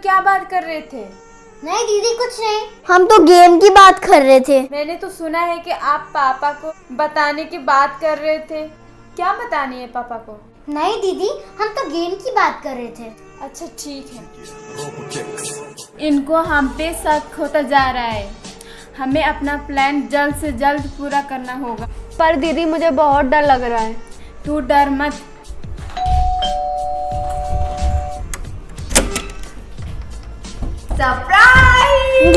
क्या बात कर रहे थे? नहीं दीदी कुछ नहीं, हम तो गेम की बात कर रहे थे। मैंने तो सुना है कि आप पापा को बताने की बात कर रहे थे। क्या बतानी है पापा को? नहीं दीदी, हम तो गेम की बात कर रहे थे। अच्छा ठीक है। इनको हम पे शक होता जा रहा है। हमें अपना प्लान जल्द से जल्द पूरा करना होगा। पर दीदी मुझे बहुत डर लग रहा है। तू डर मत। सरप्राइज!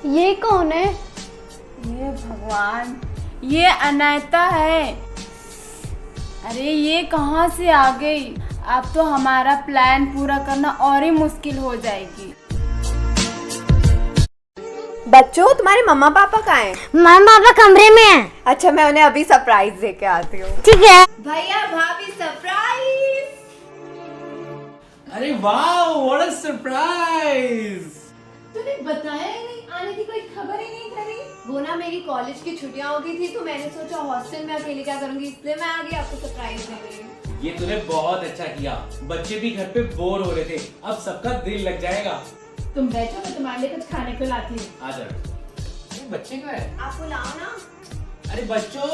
ये कौन है? ये भगवान, ये अनायता है। अरे ये कहाँ से आ गई? अब तो हमारा प्लान पूरा करना और ही मुश्किल हो जाएगी। बच्चों, तुम्हारे मम्मा पापा कहाँ हैं? मम्मा पापा कमरे में हैं। अच्छा, मैं उन्हें अभी सरप्राइज दे के आती हूँ। ठीक है। भैया भाभी सरप्राइज! अरे वाह, व्हाट अ सरप्राइज! तूने बताया ही नहीं, आने की कोई खबर ही नहीं करी। वो ना मेरी कॉलेज की छुट्टियां हो गई थी तो मैंने सोचा हॉस्टल में अकेले क्या करूंगी, इसलिए मैं आ गई आपको सरप्राइज देने। ये तूने बहुत अच्छा किया। बच्चे भी घर पे बोर हो रहे थे, अब सबका दिल लग जाएगा। तुम बैठो, मैं तुम्हारे लिए कुछ खाने को लाती हूँ। आ जा। अरे बच्चे कहाँ है? आप बुलाओ ना। अरे बच्चों,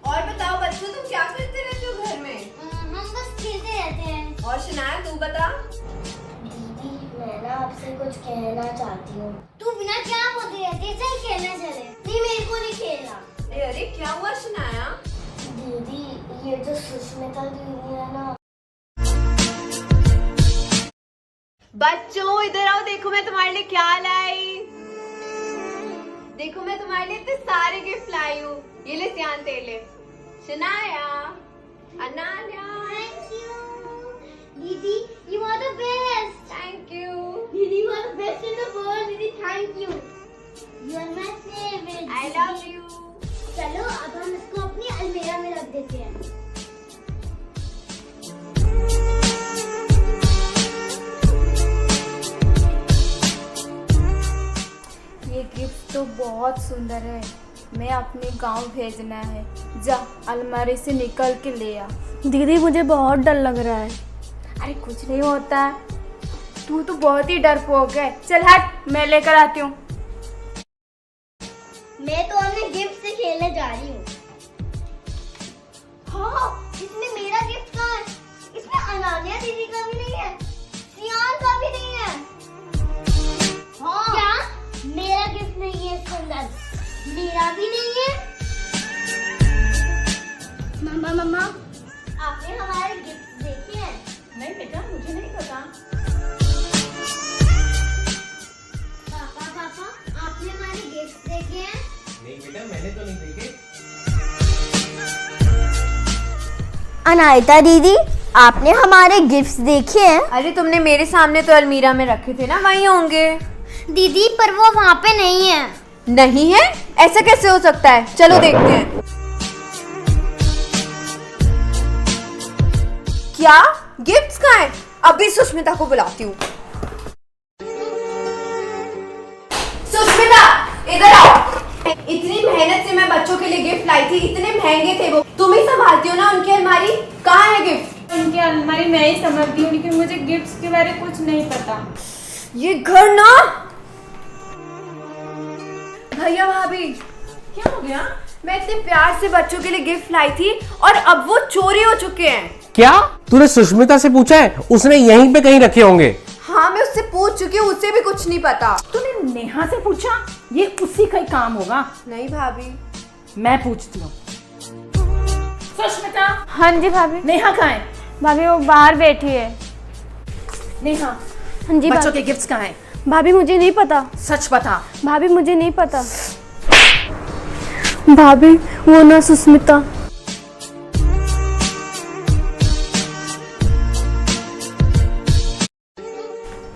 और बताओ बच्चों, तुम क्या करते रहते हो घर में? हम बस खेलते रहते हैं। और शनाया, तू बता। दीदी मैं ना आपसे कुछ कहना चाहती हूँ। तू बिना क्या बोलती रहती है? चल खेलना चले। नहीं मेरे को नहीं खेलना। अरे क्या हुआ शनाया? दीदी ये जो सुष्मिता दीदी है ना। बच्चों इधर आओ, देखो मैं तुम्हारे लिए क्या लाई। देखो मैं तुम्हारे लिए इतने सारे गिफ्ट लाई हूँ। ये ले सियान तेले, शनाया, अनान्या। Thank you, दीदी। You are the best. Thank you दीदी, you are the best in the world. दीदी, thank you. You are my favorite. I love you. चलो अब हम इसको अपनी अलमीरा में रख देते हैं। ये गिफ्ट तो बहुत सुंदर है। मैं अपने गांव भेजना है। जा अलमारी से निकल के ले आ। दीदी मुझे बहुत डर लग रहा है। अरे कुछ नहीं होता, तू तो बहुत ही डरपोक है। चल हट, मैं लेकर आती हूँ। मैं तो अपने गिफ्ट से खेलने जा रही हूँ। हाँ, इसमें मेरा गिफ्ट कहाँ है? इसमें अनान्या दीदी का भी नहीं है, सियान का भी नहीं है। हाँ। क्या? मेरा गिफ्ट नहीं है इसके अंदर? मेरा भी नहीं है। मम्मा, आपने हमारे गिफ्ट देखे हैं? नहीं बेटा, मुझे नहीं पता। पापा, आपने हमारे गिफ्ट देखे हैं? नहीं बेटा, मैंने तो नहीं देखे। अनायता दीदी, आपने हमारे गिफ्ट देखे हैं? अरे तुमने मेरे सामने तो अलमीरा में रखे थे ना, वहीं होंगे। दीदी पर वो वहाँ पे नहीं है। नहीं है? ऐसा कैसे हो सकता है? चलो देखते हैं। क्या गिफ्ट्स कहाँ है? अभी सुष्मिता को बुलाती हूँ। सुष्मिता, इधर आओ। इतनी मेहनत से मैं बच्चों के लिए गिफ्ट लाई थी, इतने महंगे थे वो। तुम ही संभालती हो ना उनकी अलमारी? कहाँ है गिफ्ट? उनकी अलमारी मैं ही समझती हूँ, लेकिन मुझे गिफ्ट्स के बारे में कुछ नहीं पता। ये घर ना। भैया भाभी, क्या हो गया? मैं इतने प्यार से बच्चों के लिए गिफ्ट लाई थी और अब वो चोरी हो चुके हैं। क्या तूने सुष्मिता से पूछा है? उसने यहीं पे कहीं रखे होंगे। हाँ, मैं उससे पूछ चुकी हूँ, उसे भी कुछ नहीं पता। तूने नेहा से पूछा? ये उसी का ही काम होगा। नहीं भाभी, मैं पूछती हूँ। सुष्मिता, हाँ जी भाभी। नेहा कहाँ है? भाभी वो बाहर बैठी है। नेहा, हाँ जी बच्चों भाभी। के गिफ्ट्स कहाँ हैं? भाभी मुझे नहीं पता। सच बता। भाभी मुझे नहीं पता। भाभी वो ना सुष्मिता।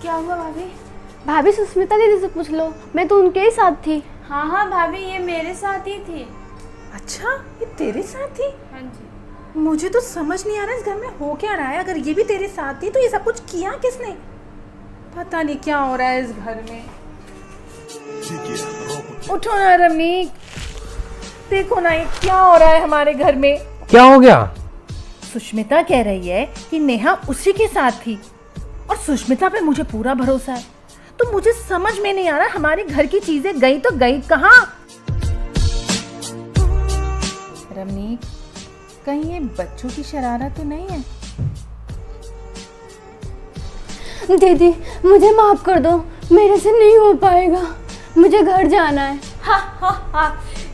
क्या हुआ भाभी? भाभी सुष्मिता दीदी से पूछ लो, मैं तो उनके ही साथ थी। हाँ भाभी, ये मेरे साथ ही थी। अच्छा, ये तेरे साथ थी? हाँ जी। मुझे तो समझ नहीं आ रहा इस घर में हो क्या रहा है। अगर ये भी तेरे साथ थी तो ये सब कुछ किया किसने? पता नहीं क्या हो रहा है इस घर में। उठो ना रमीक। देखो ना ये क्या हो रहा है हमारे घर में। क्या हो गया? सुष्मिता कह रही है कि नेहा उसी के साथ थी और सुष्मिता पे मुझे पूरा भरोसा है। तो मुझे समझ में नहीं आ रहा हमारे घर की चीजें गई तो गई कहाँ। रमनीक, कहीं ये बच्चों की शरारत तो नहीं है? दीदी मुझे माफ कर दो, मेरे से नहीं हो पाएगा, मुझे घर जाना है। हा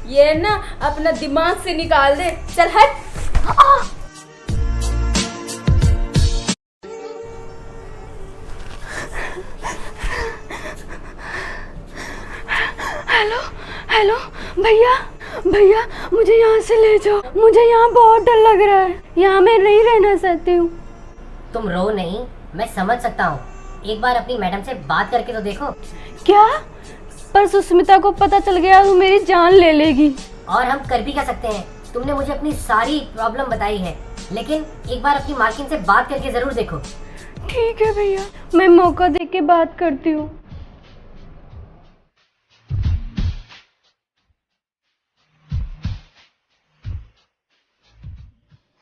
ये ना अपना दिमाग से निकाल दे, चल हट। हेलो हेलो भैया भैया, मुझे यहाँ से ले जाओ, मुझे यहाँ बहुत डर लग रहा है, यहाँ मैं नहीं रहना चाहती हूँ। तुम रो नहीं, मैं समझ सकता हूँ। एक बार अपनी मैडम से बात करके तो देखो। क्या? पर सुष्मिता को पता चल गया तो मेरी जान ले लेगी। और हम कर भी क्या सकते हैं, तुमने मुझे अपनी सारी प्रॉब्लम बताई है, लेकिन एक बार अपनी मालकिन से बात करके जरूर देखो। ठीक है भैया, मैं मौका दे के बात करती हूँ।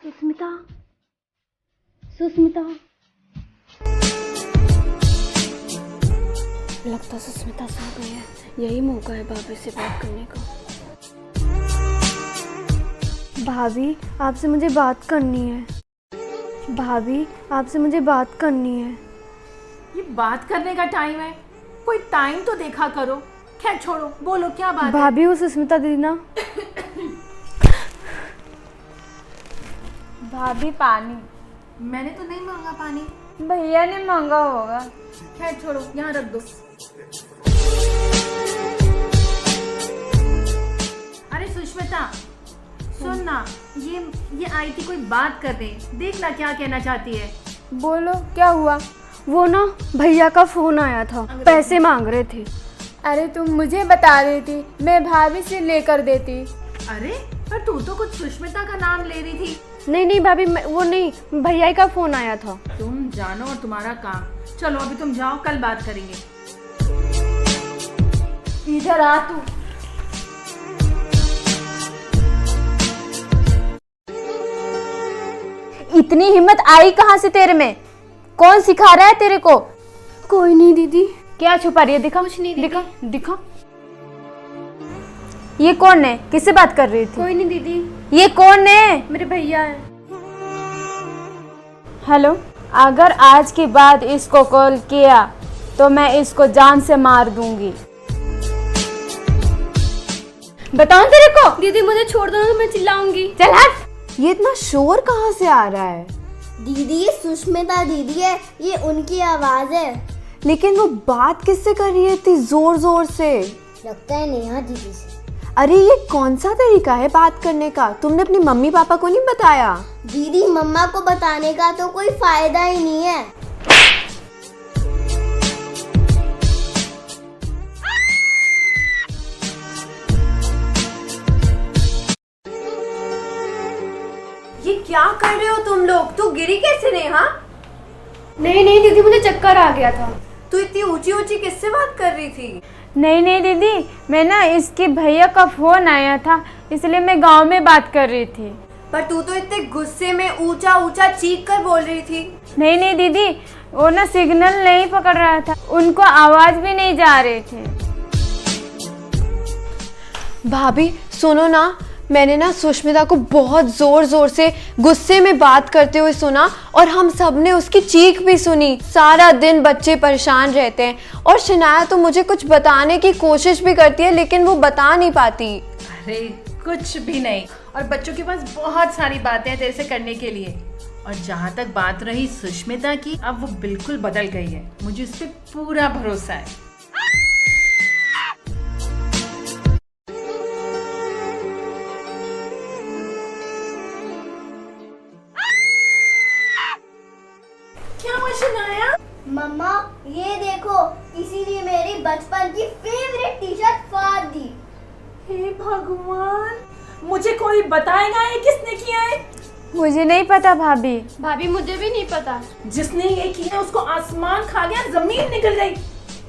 सुष्मिता, सुष्मिता, लगता सुष्मिता सो गई है। यही मौका है भाभी से बात करने का। भाभी आपसे मुझे बात करनी है। भाभी आपसे मुझे बात करनी है। ये बात करने का टाइम है? कोई टाइम तो देखा करो। खैर छोड़ो, बोलो क्या बात है? भाभी वो सुष्मिता दीदी ना। भाभी पानी। मैंने तो नहीं मांगा पानी। भैया ने मांगा होगा। खैर छोड़ो, यहाँ रख दो। अरे सुष्मिता सुन ना, ये आई थी कोई बात करने, देखना क्या कहना चाहती है। बोलो क्या हुआ? वो ना भैया का फोन आया था, पैसे मांग रहे थे। अरे तुम मुझे बता देती, मैं भाभी से लेकर देती। अरे पर तू तो कुछ सुष्मिता का नाम ले रही थी। नहीं नहीं भाभी, वो नहीं, भैया का फोन आया था। तुम जानो और तुम्हारा काम। चलो अभी तुम जाओ, कल बात करेंगे। इधर आ तू। इतनी हिम्मत आई कहाँ से तेरे में? कौन सिखा रहा है तेरे को? कोई नहीं दीदी। क्या छुपा रही है? दिखा। कुछ नहीं दीदी। दिखा दिखा। ये कौन है? किससे बात कर रही थी? कोई नहीं दीदी। ये कौन है? मेरे भैया है। हेलो, अगर आज के बाद इसको कॉल किया तो मैं इसको जान से मार दूंगी। बताऊं तेरे को? दीदी मुझे छोड़ दो तो मैं चिल्लाऊंगी। चल हट। ये इतना शोर कहाँ से आ रहा है? दीदी ये सुष्मिता दीदी है, ये उनकी आवाज है। लेकिन वो बात किससे कर रही है इतनी जोर जोर से? लगता है नेहा दीदी से। अरे ये कौन सा तरीका है बात करने का? तुमने अपने मम्मी पापा को नहीं बताया? दीदी मम्मा को बताने का तो कोई फायदा ही नहीं है। ये क्या कर रहे हो तुम लोग? तू गिरी कैसे नेहा? नहीं नहीं दीदी, मुझे चक्कर आ गया था। तू इतनी ऊंची ऊंची किससे बात कर रही थी? नहीं दीदी, मैं ना इसके भैया का फोन आया था, इसलिए मैं गांव में बात कर रही थी। पर तू तो इतने गुस्से में ऊंचा ऊंचा चीख कर बोल रही थी। नहीं दीदी, वो ना सिग्नल नहीं पकड़ रहा था, उनको आवाज भी नहीं जा रहे थे। भाभी सुनो ना, मैंने ना सुष्मिता को बहुत जोर जोर से गुस्से में बात करते हुए सुना और हम सब ने उसकी चीख भी सुनी। सारा दिन बच्चे परेशान रहते हैं और शनाया तो मुझे कुछ बताने की कोशिश भी करती है लेकिन वो बता नहीं पाती। अरे कुछ भी नहीं, और बच्चों के पास बहुत सारी बातें हैं तेरे से करने के लिए। और जहाँ तक बात रही सुष्मिता की, अब वो बिल्कुल बदल गई है, मुझे उस पर पूरा भरोसा है। क्या मशीन आया? मम्मा ये देखो, किसी ने मेरी बचपन की फेवरेट टी शर्ट फाड़ दी। हे भगवान, मुझे कोई बताएगा ये किसने किया है? मुझे नहीं पता भाभी। भाभी मुझे भी नहीं पता। जिसने ये किया उसको आसमान खा गया, जमीन निकल गई।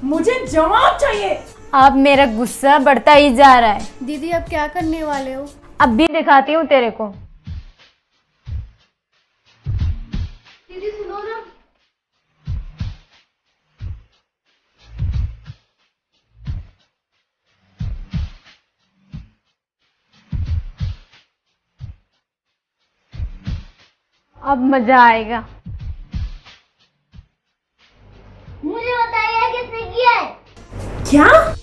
मुझे जवाब चाहिए। अब मेरा गुस्सा बढ़ता ही जा रहा है। दीदी अब क्या करने वाले हो? अब भी दिखाती हूँ तेरे को। दीदी सुनो ना। अब मजा आएगा। मुझे बताइए किसने किया है? क्या?